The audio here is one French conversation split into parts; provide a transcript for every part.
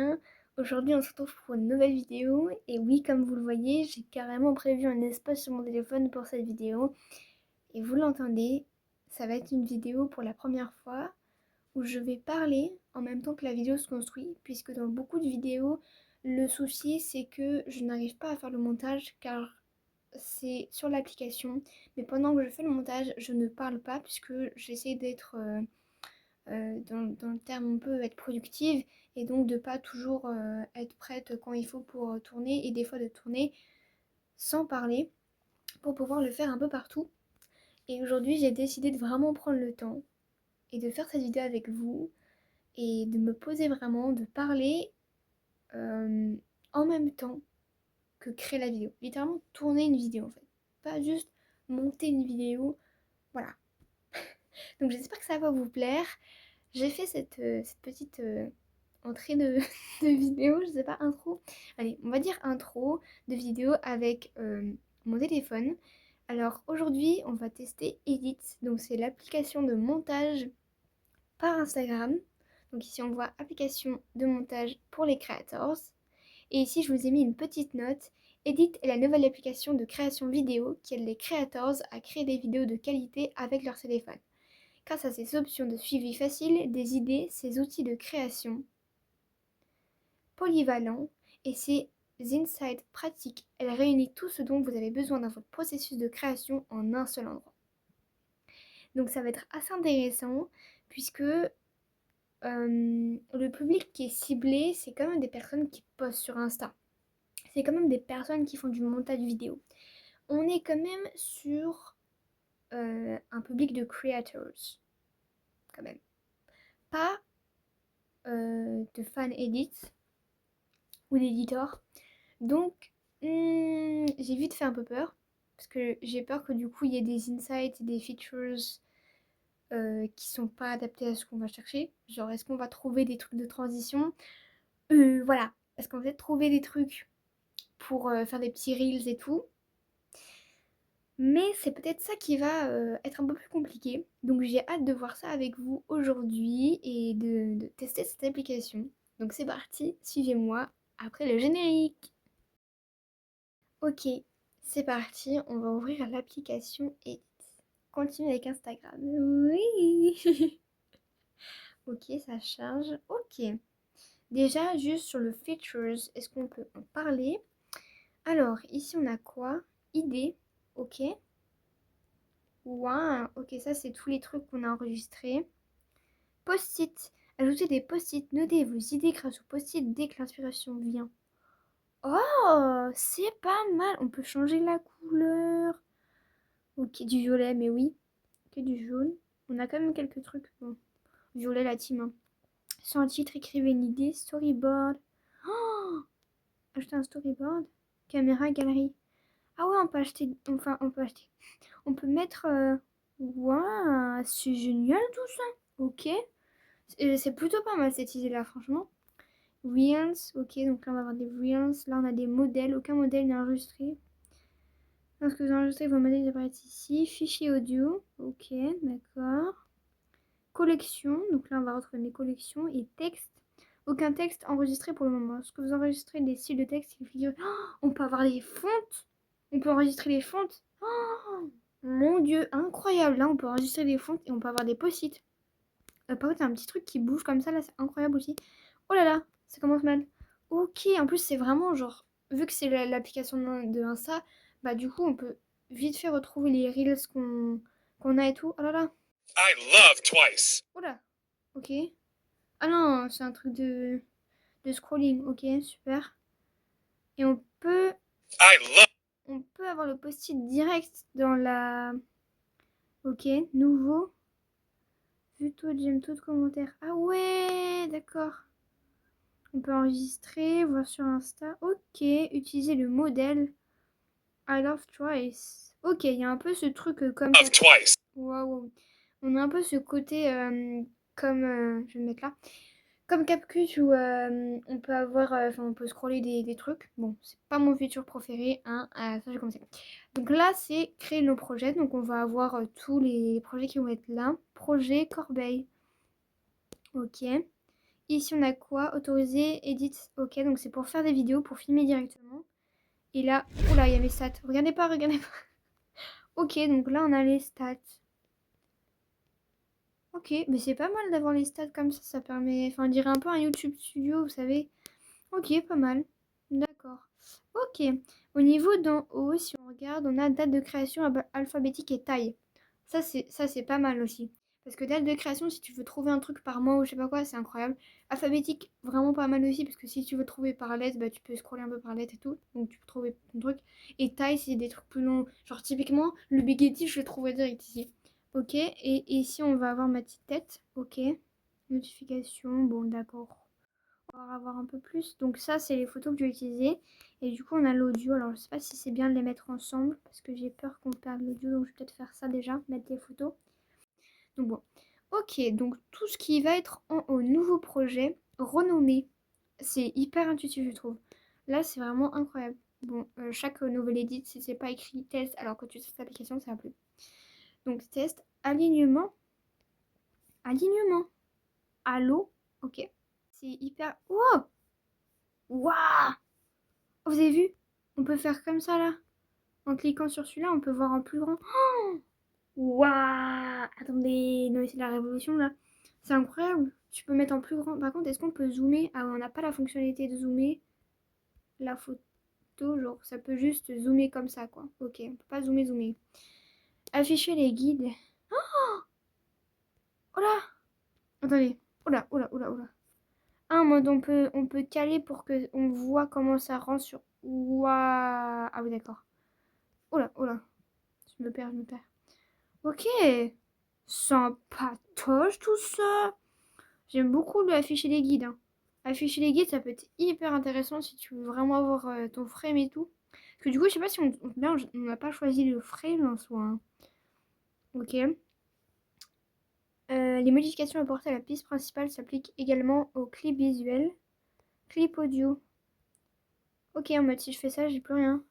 bien? Aujourd'hui on se retrouve pour une nouvelle vidéo et oui, comme vous le voyez, j'ai carrément prévu un espace sur mon téléphone pour cette vidéo et vous l'entendez, ça va être une vidéo pour la première fois où je vais parler en même temps que la vidéo se construit, puisque dans beaucoup de vidéos le souci c'est que je n'arrive pas à faire le montage car c'est sur l'application, mais pendant que je fais le montage je ne parle pas puisque j'essaie d'être dans le terme on peut être productive et donc de pas toujours être prête quand il faut pour tourner et des fois de tourner sans parler pour pouvoir le faire un peu partout. Et aujourd'hui j'ai décidé de vraiment prendre le temps et de faire cette vidéo avec vous et de me poser vraiment, de parler euh, en même temps que créer la vidéo. Littéralement tourner une vidéo en fait. Pas juste monter une vidéo. Voilà. Donc j'espère que ça va vous plaire. J'ai fait cette petite entrée de vidéo, je sais pas, intro. Allez, on va dire intro de vidéo avec mon téléphone. Alors aujourd'hui, on va tester Edit. Donc c'est l'application de montage par Instagram. Donc ici, on voit application de montage pour les creators. Et ici, je vous ai mis une petite note. Edit est la nouvelle application de création vidéo qui aide les creators à créer des vidéos de qualité avec leur téléphone. Grâce à ses options de suivi facile des idées, ses outils de création polyvalents et ses insights pratiques, elle réunit tout ce dont vous avez besoin dans votre processus de création en un seul endroit. Donc ça va être assez intéressant puisque le public qui est ciblé, c'est quand même des personnes qui postent sur Insta. C'est quand même des personnes qui font du montage vidéo. On est quand même sur un public de creators, quand même. Pas de fan edits ou d'éditeurs. Donc, j'ai vite fait un peu peur. Parce que j'ai peur que du coup, il y ait des insights, des features qui sont pas adaptés à ce qu'on va chercher. Genre, est-ce qu'on va trouver des trucs de transition? Voilà. Est-ce qu'on va peut-être trouver des trucs pour faire des petits reels et tout? Mais c'est peut-être ça qui va être un peu plus compliqué. Donc j'ai hâte de voir ça avec vous aujourd'hui et de tester cette application. Donc c'est parti, suivez-moi après le générique. Ok, c'est parti, on va ouvrir l'application et continuer avec Instagram. Oui. Ok, ça charge. Ok. Déjà, juste sur le features, est-ce qu'on peut en parler? Alors, ici on a quoi? Idée. Ok. Waouh, ok, ça c'est tous les trucs qu'on a enregistrés. Post-it. Ajoutez des post-it. Notez vos idées grâce aux post-it dès que l'inspiration vient. Oh, c'est pas mal. On peut changer la couleur. Ok, du violet, mais oui. Que du jaune. On a quand même quelques trucs. Bon, violet, la team. Hein. Sur un titre, écrivez une idée. Storyboard. Oh, acheter un storyboard. Caméra, galerie. Ah ouais, on peut acheter. Enfin, on peut acheter. On peut mettre. Waouh, c'est génial tout ça. Ok. C'est plutôt pas mal cette idée-là, franchement. Reels, ok, donc là on va avoir des Reels. Là on a des modèles, aucun modèle n'est enregistré. Lorsque vous enregistrez vos modèles, ils apparaissent ici. Fichier audio, ok, d'accord. Collection, donc là on va retrouver mes collections. Et texte, aucun texte enregistré pour le moment. Lorsque vous enregistrez des styles de texte, il figure. Oh, on peut avoir des fontes. On peut enregistrer les fontes. Oh, mon dieu, incroyable. Là on peut enregistrer des fontes et on peut avoir des post-it. Par contre, il y a un petit truc qui bouge comme ça, là, c'est incroyable aussi. Oh là là, ça commence mal. Ok, en plus, c'est vraiment genre, vu que c'est l'application de Insta, bah du coup, on peut vite fait retrouver les reels qu'on a et tout. Oh là là. I love Twice. Oh là, ok. Ah non, c'est un truc de scrolling. Ok, super. Et on peut avoir le post-it direct dans la... Ok, nouveau. Vu tout, j'aime tout, commentaire. Ah ouais, d'accord. On peut enregistrer, voir sur Insta. Ok, utiliser le modèle I love twice. Ok, il y a un peu ce truc comme... Love twice. Waouh. On a un peu ce côté comme... je vais le mettre là. Comme CapCut où on peut avoir... Enfin, on peut scroller des trucs. Bon, c'est pas mon feature préféré. Hein. Ça, j'ai commencé. Donc là, c'est créer nos projets. Donc on va avoir tous les projets qui vont être là. Projet Corbeille. Ok. ici on a quoi? Autoriser, edit, ok, donc c'est pour faire des vidéos, pour filmer directement. Et là, oula, il y a mes stats. Regardez pas, regardez pas. Ok, donc là on a les stats. Ok, mais c'est pas mal d'avoir les stats comme ça permet... Enfin, on dirait un peu un YouTube Studio, vous savez. Ok, pas mal. D'accord. Ok. Au niveau d'en haut, si on regarde, on a date de création alphabétique et taille. Ça c'est pas mal aussi. Parce que date de création, si tu veux trouver un truc par mois ou je sais pas quoi, c'est incroyable. Alphabétique, vraiment pas mal aussi, parce que si tu veux trouver par lettre, bah tu peux scroller un peu par lettre et tout. Donc tu peux trouver ton truc. Et taille, c'est des trucs plus longs. Genre typiquement, le Big Yeti, je le trouverai direct ici. Ok, et ici on va avoir ma petite tête. Ok. Notification, bon d'accord. On va avoir un peu plus. Donc ça, c'est les photos que je vais utiliser. Et du coup, on a l'audio. Alors, je sais pas si c'est bien de les mettre ensemble parce que j'ai peur qu'on perde l'audio. Donc, je vais peut-être faire ça déjà, mettre les photos. Donc bon. Ok, donc tout ce qui va être en haut, nouveau projet, renommé. C'est hyper intuitif, je trouve. Là, c'est vraiment incroyable. Bon, chaque nouvel edit, si c'est pas écrit test alors que tu testes l'application, ça va plus. Donc, test, alignement. Alignement. Allô. Ok. C'est hyper... Wow. Waouh. Vous avez vu? On peut faire comme ça là. En cliquant sur celui-là, on peut voir en plus grand. Waouh! Attendez, non mais c'est la révolution là. C'est incroyable. Tu peux mettre en plus grand. Par contre, est-ce qu'on peut zoomer? Ah ouais, on n'a pas la fonctionnalité de zoomer la photo. Genre, ça peut juste zoomer comme ça quoi. Ok, on peut pas zoomer. Afficher les guides. Oh là! Attendez. Oh là, oh là, oh là, oh là. Ah, en mode on peut caler pour que on voit comment ça rend sur. Waouh! Ah oui, d'accord. Oh là, oh là. Je me perds. Ok, sympatoche tout ça. J'aime beaucoup le afficher les guides, hein. Afficher les guides, ça peut être hyper intéressant si tu veux vraiment avoir ton frame et tout. Parce que du coup, je sais pas si là, on n'a pas choisi le frame en soi, hein. Ok. Les modifications apportées à la piste principale s'appliquent également au clip visuel. Clip audio. Ok, en mode si je fais ça, j'ai plus rien.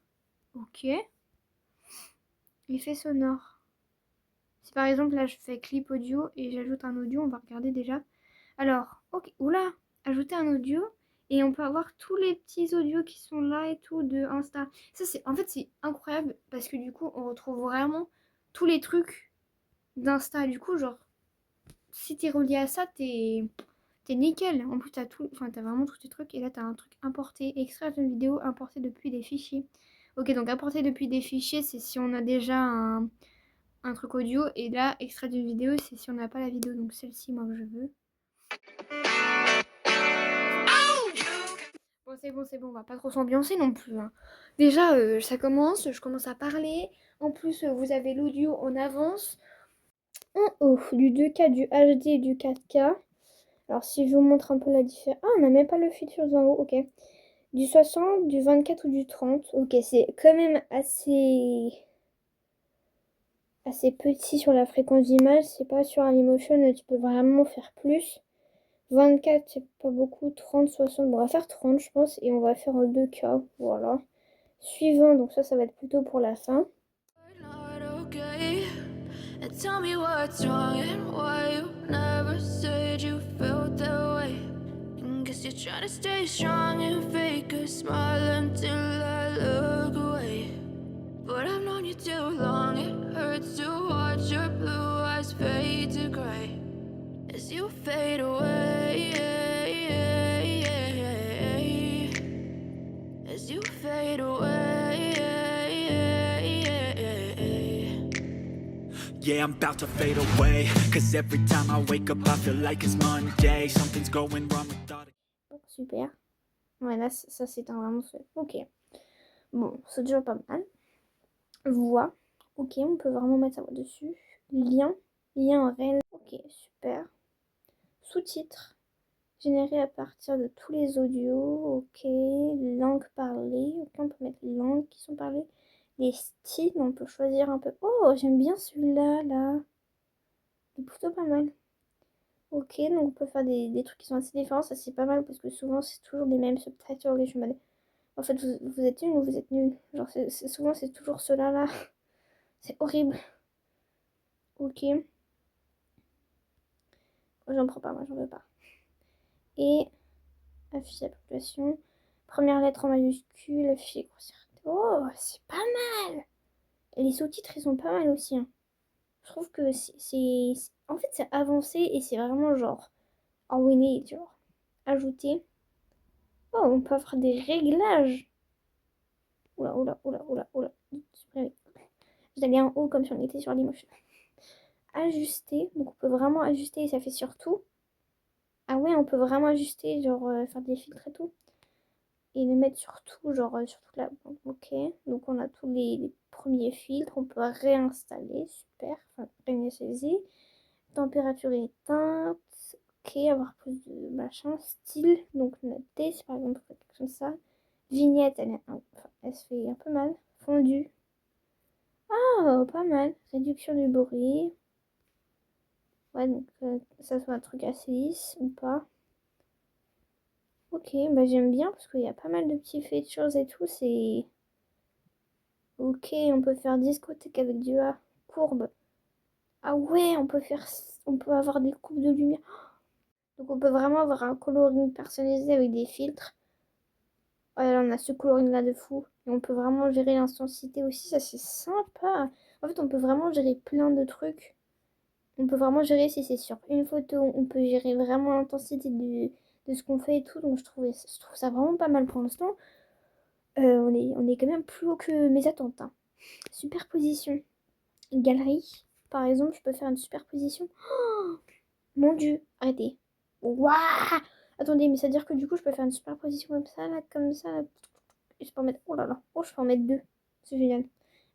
Ok. Effet sonore. Si par exemple là je fais clip audio et j'ajoute un audio, on va regarder déjà. Alors, ok, oula, ajouter un audio et on peut avoir tous les petits audios qui sont là et tout de Insta. Ça c'est, en fait c'est incroyable parce que du coup on retrouve vraiment tous les trucs d'Insta. Du coup genre, si t'es relié à ça, t'es nickel. En plus t'as tout, enfin t'as vraiment tous tes trucs et là t'as un truc importé, extrait d'une vidéo importé depuis des fichiers. Ok, donc importé depuis des fichiers, c'est si on a déjà un truc audio et là extrait d'une vidéo, c'est si on n'a pas la vidéo. Donc celle-ci moi que je veux. Bon, on va pas trop s'ambiancer non plus, hein. Déjà, ça commence, je commence à parler. En plus, vous avez l'audio en avance. En haut, du 2K, du HD et du 4K. Alors, si je vous montre un peu la différence. Ah, on n'a même pas le features en haut, ok. Du 60, du 24 ou du 30. Ok, c'est quand même assez petit sur la fréquence d'image. C'est pas sur Dailymotion, tu peux vraiment faire plus. 24, c'est pas beaucoup. 30, 60. Bon, on va faire 30, je pense. Et on va faire en 2K. Voilà. Suivant, donc ça va être plutôt pour la fin. Tell me what's wrong and why you never said you felt that way. Guess you're trying to stay strong and fake a smile until I look away. But I've known you too long, it hurts to watch your blue eyes fade to gray as you fade away. As you fade away. Yeah, I'm about to fade away. Cause every time I wake up, I feel like it's Monday. Something's going wrong with all the... Super. Ouais, là, ça c'est un vraiment fait. Ok. Bon, c'est déjà pas mal. Voix. Ok, on peut vraiment mettre sa voix dessus. Lien. Lien en réel. Ok, super. Sous-titres. Générés à partir de tous les audios. Ok. Langue parlée. Ok, on peut mettre les langues qui sont parlées. Les styles, on peut choisir un peu. Oh, j'aime bien celui-là, là. Il est plutôt pas mal. Ok, donc on peut faire des trucs qui sont assez différents. Ça, c'est pas mal parce que souvent, c'est toujours les mêmes subtitles. Je me dis, en fait, vous êtes nul ou vous êtes nul. Genre, souvent, c'est toujours cela là. C'est horrible. Ok. J'en prends pas, moi, j'en veux pas. Et afficher la population. Première lettre en majuscule, afficher grossière. Oh, c'est pas mal. Et les sous-titres, ils sont pas mal aussi, hein. Je trouve que en fait, c'est avancé et c'est vraiment genre... enwinner, genre... ajouter. Oh, on peut faire des réglages. Oula, oula, oula, oula, oula. Vous allez en haut comme si on était sur l'emotion. Ajuster. Donc on peut vraiment ajuster et ça fait sur tout. Ah ouais, on peut vraiment ajuster, genre faire des filtres et tout. Et le mettre sur tout, genre sur toute la... Ok. Donc on a tous les premiers filtres. On peut réinstaller. Super. Enfin, réinitialiser. Température éteinte. Ok, avoir plus de machin. Style. Donc noter, c'est par exemple quelque chose comme ça. Vignette, enfin, elle se fait un peu mal. Fondu. Ah, pas mal. Réduction du bruit. Ouais, donc ça soit un truc assez lisse ou pas. Ok, bah j'aime bien parce qu'il y a pas mal de petits features et tout. C'est ok, on peut faire discothèque avec du A. Courbe. Ah ouais, on peut avoir des coupes de lumière. Donc on peut vraiment avoir un coloring personnalisé avec des filtres. Voilà, on a ce coloring là de fou. Et on peut vraiment gérer l'intensité aussi, ça c'est sympa. En fait, on peut vraiment gérer plein de trucs. On peut vraiment gérer si c'est sur une photo, on peut gérer vraiment l'intensité de ce qu'on fait et tout. Donc je trouve ça vraiment pas mal pour l'instant. On est quand même plus haut que mes attentes, hein. Superposition. Galerie. Par exemple, je peux faire une superposition. Oh, mon dieu, arrêtez. Waouh! Attendez, mais ça veut dire que du coup, je peux faire une superposition comme ça, là. Et je peux en mettre. Oh là là. Oh, je peux en mettre deux. C'est génial.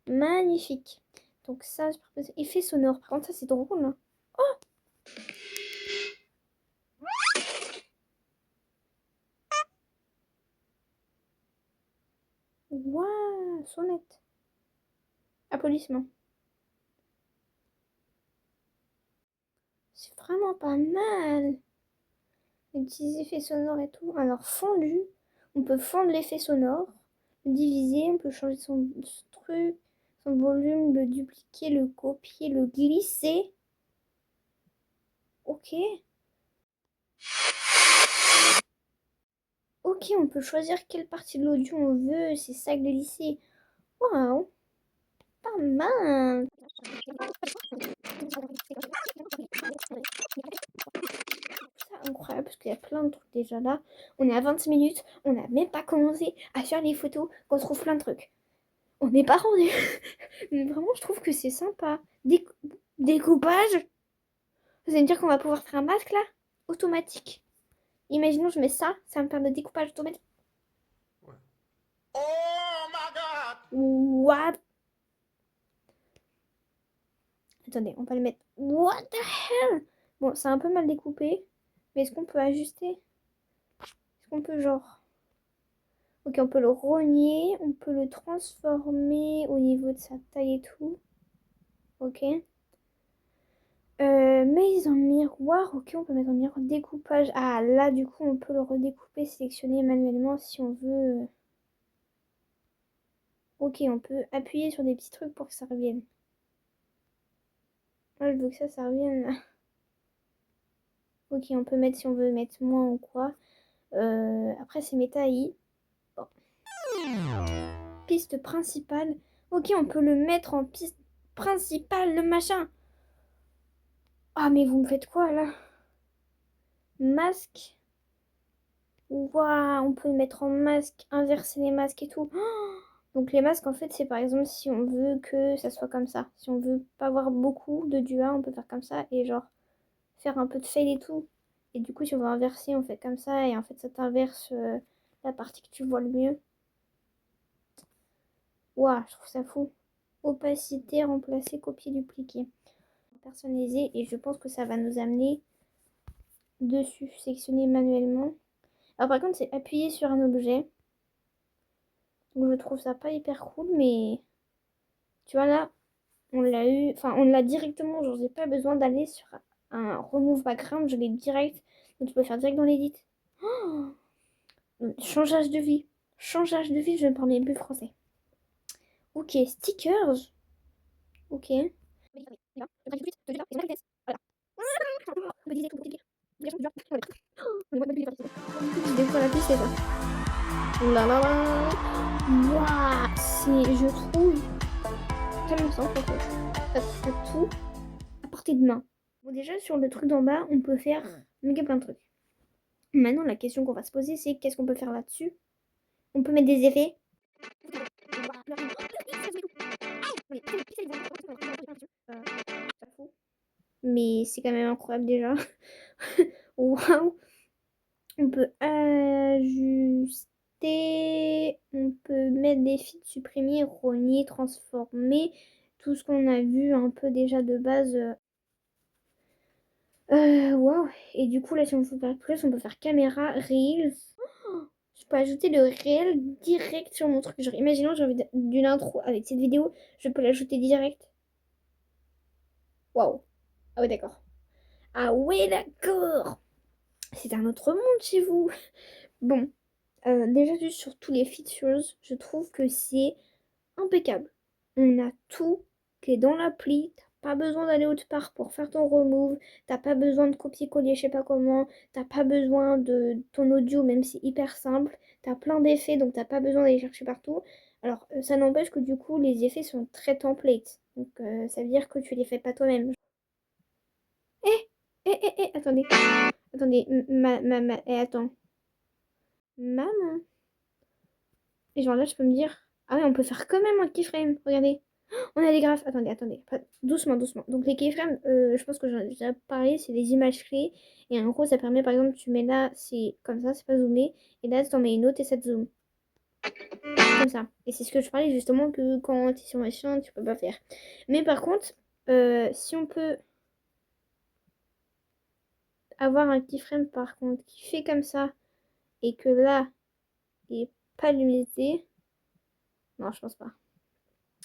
Magnifique. Donc ça, superposition. Effet sonore. Par contre, ça, c'est drôle, hein. Waouh! Sonnette. Applaudissements. C'est vraiment pas mal. Les petits effets sonores et tout. Alors, fondu. On peut fondre l'effet sonore. Le diviser. On peut changer son truc. Son volume. Le dupliquer. Le copier. Le glisser. Ok. Ok, on peut choisir quelle partie de l'audio on veut. C'est ça glisser. Waouh. Pas mal. Ça incroyable parce qu'il y a plein de trucs déjà là. On est à 26 minutes. On n'a même pas commencé à faire les photos. Qu'on trouve plein de trucs. On n'est pas rendu. Mais vraiment, je trouve que c'est sympa. Découpage. Vous allez me dire qu'on va pouvoir faire un masque là? Automatique. Imaginons, je mets ça. Ça va me permet de découpage automatique. Ouais. Oh my god! What? Attendez, on va le mettre. What the hell? Bon, c'est un peu mal découpé. Mais est-ce qu'on peut ajuster? Est-ce qu'on peut genre... Ok, on peut le rogner. On peut le transformer au niveau de sa taille et tout. Ok. Mise en miroir, ok, on peut mettre en miroir découpage. Ah, là, du coup, on peut le redécouper, sélectionner manuellement si on veut. Ok, on peut appuyer sur des petits trucs pour que ça revienne. Moi, je veux que ça revienne. Ok, on peut mettre si on veut mettre moins ou quoi. Après, c'est méta I. Bon. Piste principale. Ok, on peut le mettre en piste principale, le machin. Ah, mais vous me faites quoi, là? Masque. Waouh, on peut le mettre en masque, inverser les masques et tout. Oh, donc les masques, en fait, c'est par exemple si on veut que ça soit comme ça. Si on veut pas avoir beaucoup de duas, on peut faire comme ça et genre faire un peu de fade et tout. Et du coup, si on veut inverser, on fait comme ça et en fait, ça t'inverse la partie que tu vois le mieux. Waouh, je trouve ça fou. Opacité, remplacer, copier, dupliquer. Personnaliser et je pense que ça va nous amener dessus, sélectionner manuellement. Alors par contre, c'est appuyer sur un objet. Donc je trouve ça pas hyper cool, mais tu vois là, on l'a eu, enfin on l'a directement, genre j'ai pas besoin d'aller sur un remove background, je l'ai direct, donc tu peux faire direct dans l'edit. Oh, changeage de vie. Changeage de vie, je ne parle même plus français. Ok, stickers. Ok. Voilà. Pour la piste, c'est ça. Oh là là là. Waouh, c'est, je trouve, tellement simple en fait. T'as tout à portée de main. Bon, déjà, sur le truc d'en bas, on peut faire méga plein de trucs. Maintenant, la question qu'on va se poser, c'est qu'est-ce qu'on peut faire là-dessus? On peut mettre des effets. Mais c'est quand même incroyable déjà. Waouh! On peut ajuster, on peut mettre des fils, supprimer, rogner, transformer, tout ce qu'on a vu un peu déjà de base. Waouh! Et du coup, là, si on veut faire plus, on peut faire caméra, reels. Je peux ajouter le réel direct sur mon truc. Genre, imaginons, j'ai envie d'une intro avec cette vidéo, je peux l'ajouter direct. Waouh! Ah ouais, d'accord. Ah ouais, d'accord! C'est un autre monde chez vous. Bon, déjà juste sur tous les features, je trouve que c'est impeccable. On a tout qui est dans l'appli. T'as pas besoin d'aller autre part pour faire ton remove. T'as pas besoin de copier-coller, je sais pas comment. T'as pas besoin de ton audio, même si c'est hyper simple. T'as plein d'effets, donc t'as pas besoin d'aller chercher partout. Alors, ça n'empêche que du coup, les effets sont très templates. Donc, ça veut dire que tu les fais pas toi-même. Eh, attendez. Attendez, attends. Maman. Et genre là, je peux me dire, ah ouais, on peut faire quand même un keyframe. Regardez. On a les graphes. Attendez, attendez. Doucement, doucement. Donc les keyframes, je pense que j'en ai déjà parlé, c'est des images clés. Et en gros, ça permet, par exemple, tu mets là, c'est comme ça, c'est pas zoomé. Et là, tu en mets une autre et ça te zoome. Comme ça. Et c'est ce que je parlais justement que quand tu es sur machin, tu peux pas faire. Mais par contre, si on peut avoir un keyframe par contre qui fait comme ça et que là, il est pas luminosité, non, je pense pas.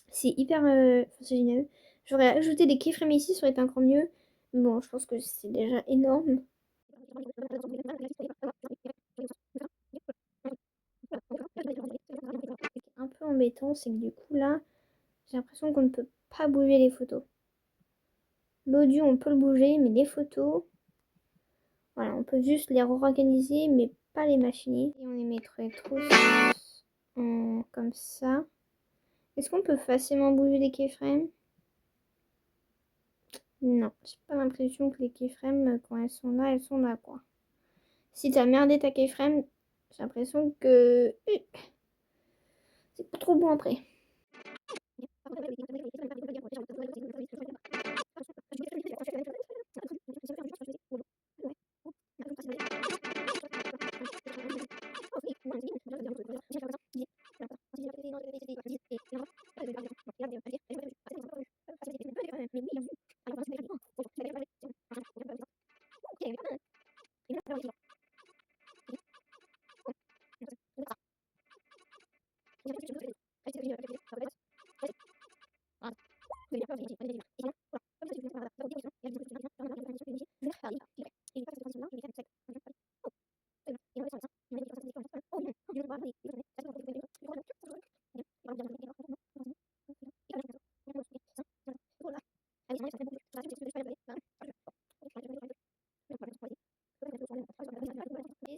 C'est hyper. C'est génial. J'aurais ajouté des keyframes ici, ça aurait été encore mieux. Mais bon, je pense que c'est déjà énorme. Un peu embêtant, c'est que du coup là, j'ai l'impression qu'on ne peut pas bouger les photos. L'audio, on peut le bouger, mais les photos, voilà, on peut juste les réorganiser, mais pas les machiner. Et on les mettrait tous comme ça. Est-ce qu'on peut facilement bouger les keyframes? Non, j'ai pas l'impression que les keyframes, quand elles sont là, quoi. Si t'as merdé ta keyframe, j'ai l'impression que c'est pas trop bon après.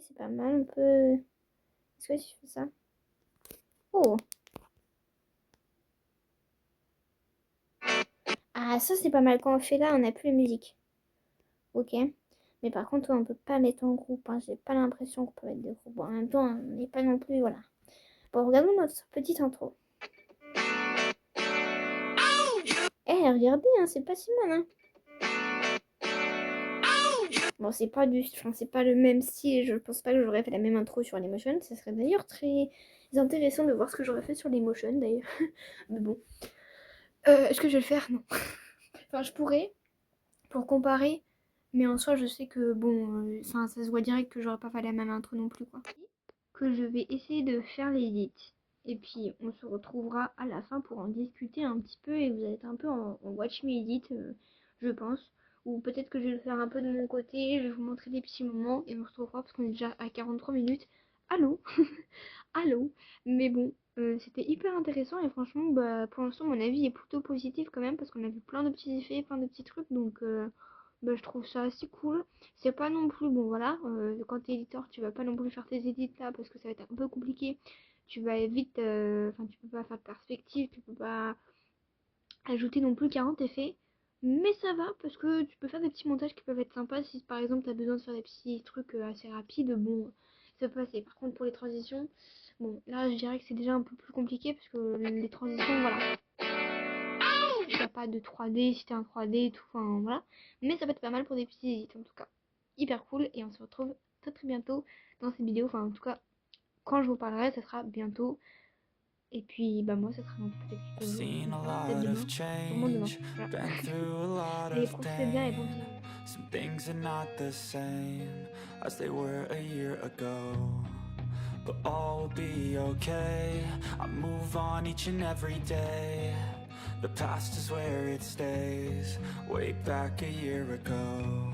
C'est pas mal, on peut. Est-ce que je fais ça? Oh! Ah, ça c'est pas mal. Quand on fait là, on n'a plus la musique. Ok. Mais par contre, ouais, on peut pas mettre en groupe. Hein. J'ai pas l'impression qu'on peut mettre des groupes. Bon, en même temps, on n'est pas non plus. Voilà. Bon, regardons notre petite intro. Eh, regardez, hein, c'est pas si mal, hein. Bon, c'est pas du, enfin, c'est pas le même style. Je pense pas que j'aurais fait la même intro sur Dailymotion. Ça serait d'ailleurs très intéressant de voir ce que j'aurais fait sur Dailymotion, d'ailleurs. Mais bon. Est-ce que je vais le faire? Non. Enfin, je pourrais, pour comparer. Mais en soi, je sais que, bon, enfin, ça se voit direct que j'aurais pas fait la même intro non plus, quoi. Que je vais essayer de faire l'édit. Et puis, on se retrouvera à la fin pour en discuter un petit peu. Et vous êtes un peu en watch me edit, je pense. Ou peut-être que je vais le faire un peu de mon côté. Je vais vous montrer des petits moments. Et on se retrouvera parce qu'on est déjà à 43 minutes. Allô? Allô? Mais bon, c'était hyper intéressant. Et franchement, bah, pour l'instant, mon avis est plutôt positif quand même. Parce qu'on a vu plein de petits effets, plein de petits trucs. Donc je trouve ça assez cool. C'est pas non plus, bon voilà, quand t'es éditeur, tu vas pas non plus faire tes édits là parce que ça va être un peu compliqué. Tu vas vite, enfin tu peux pas faire de perspective, tu peux pas ajouter non plus 40 effets. Mais ça va parce que tu peux faire des petits montages qui peuvent être sympas si par exemple t'as besoin de faire des petits trucs assez rapides, bon, ça peut passer. Par contre pour les transitions, bon là je dirais que c'est déjà un peu plus compliqué parce que les transitions, voilà. Tu n'as pas de 3D si t'es un 3D et tout, enfin voilà. Mais ça peut être pas mal pour des petits édits en tout cas. Hyper cool et on se retrouve très très bientôt dans cette vidéo. Enfin en tout cas, quand je vous parlerai, ça sera bientôt. Et puis bah moi ça sera dans peut-être quelques jours, peut-être demain, sûrement demain. Voilà. Allez, profitez bien et bon film. Some things are not the same as they were a year ago, but all will be okay. I move on each and every day. The past is where it stays, way back a year ago.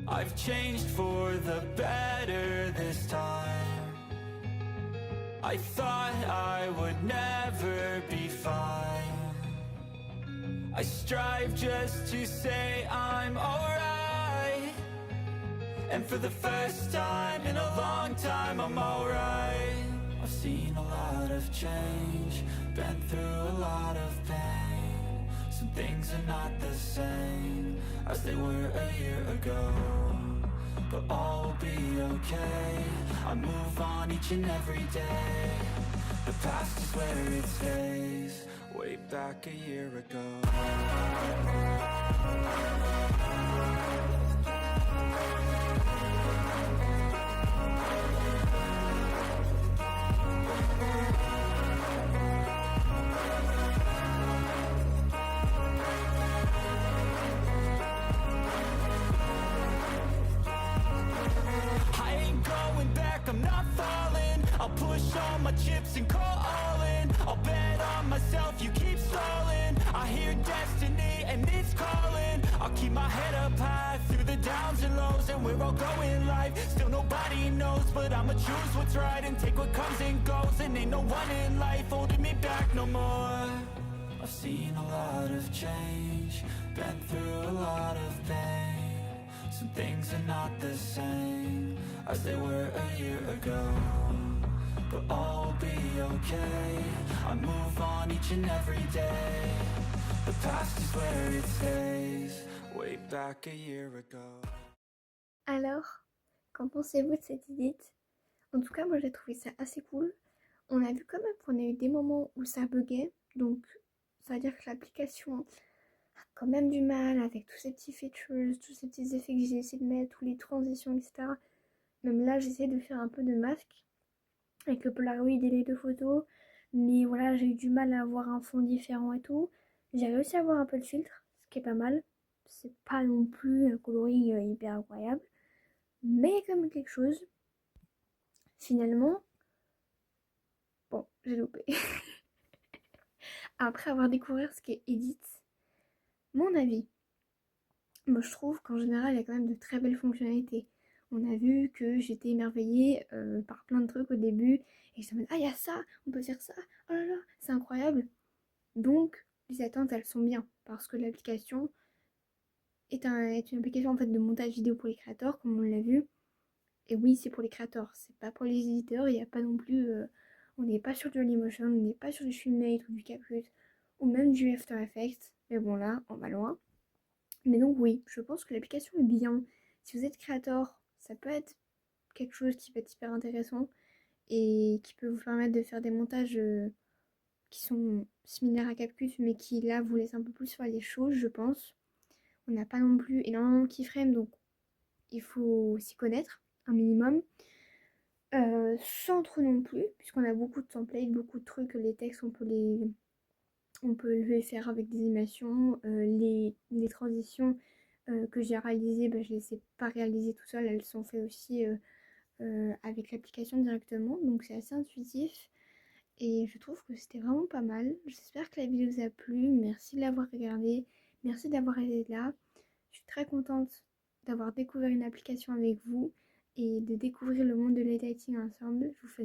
I've changed for the better this time. I thought I would never be fine. I strive just to say I'm alright, and for the first time in a long time I'm alright. I've seen a lot of change, been through a lot of pain. Some things are not the same as they were a year ago, but all will be okay. I move on each and every day. The past is where it stays, way back a year ago. I ain't going back, I'm not falling. I'll push all my chips and call all in. I'll bet on myself, you keep stalling. I hear destiny and it's calling. I'll keep my head up high through the downs and lows, and we're all going live. Still nobody knows, but I'ma choose what's right and take what comes and goes. And ain't no one in life holding me back no more. I've seen a lot of change, been through a lot of pain. Some things are not the same as they were a year ago, but all will be okay. I move on each and every day. The past is where it stays, way back a year ago. Alors, qu'en pensez-vous de cette edit? En tout cas, moi j'ai trouvé ça assez cool. On a vu quand même qu'on a eu des moments où ça buguait, donc ça veut dire que l'application a quand même du mal avec tous ces petits features, tous ces petits effets que j'ai essayé de mettre, tous les transitions, etc. Même là, j'essaie de faire un peu de masque avec le Polaroid et les deux photos, mais voilà, j'ai eu du mal à avoir un fond différent et tout. J'ai réussi à avoir un peu de filtre, ce qui est pas mal. C'est pas non plus un coloring hyper incroyable, mais il y a quand même quelque chose. Finalement, bon, j'ai loupé. Après avoir découvert ce qu'est Edit, mon avis, moi je trouve qu'en général il y a quand même de très belles fonctionnalités. On a vu que j'étais émerveillée par plein de trucs au début, et je me disais, ah il y a ça, on peut faire ça, oh là là, c'est incroyable. Donc les attentes elles sont bien, parce que l'application est une application en fait de montage vidéo pour les créateurs, comme on l'a vu. Et oui, c'est pour les créateurs, c'est pas pour les éditeurs, il n'y a pas non plus... on n'est pas sur du Dailymotion, on n'est pas sur du Filmate ou du CapCut, ou même du After Effects, mais bon là, on va loin. Mais donc oui, je pense que l'application est bien. Si vous êtes créateur, ça peut être quelque chose qui peut être hyper intéressant et qui peut vous permettre de faire des montages qui sont similaires à CapCut, mais qui là vous laissent un peu plus faire les choses, je pense. On n'a pas non plus énormément de keyframes, donc il faut s'y connaître un minimum. Sans trop non plus, puisqu'on a beaucoup de templates, beaucoup de trucs, les textes on peut les faire avec des animations, les transitions que j'ai réalisées, je les ai pas réalisées tout seul, elles sont faites aussi avec l'application directement, donc c'est assez intuitif et je trouve que c'était vraiment pas mal. J'espère que la vidéo vous a plu, merci de l'avoir regardée, merci d'avoir été là, je suis très contente d'avoir découvert une application avec vous et de découvrir le monde de l'editing ensemble. Je vous fais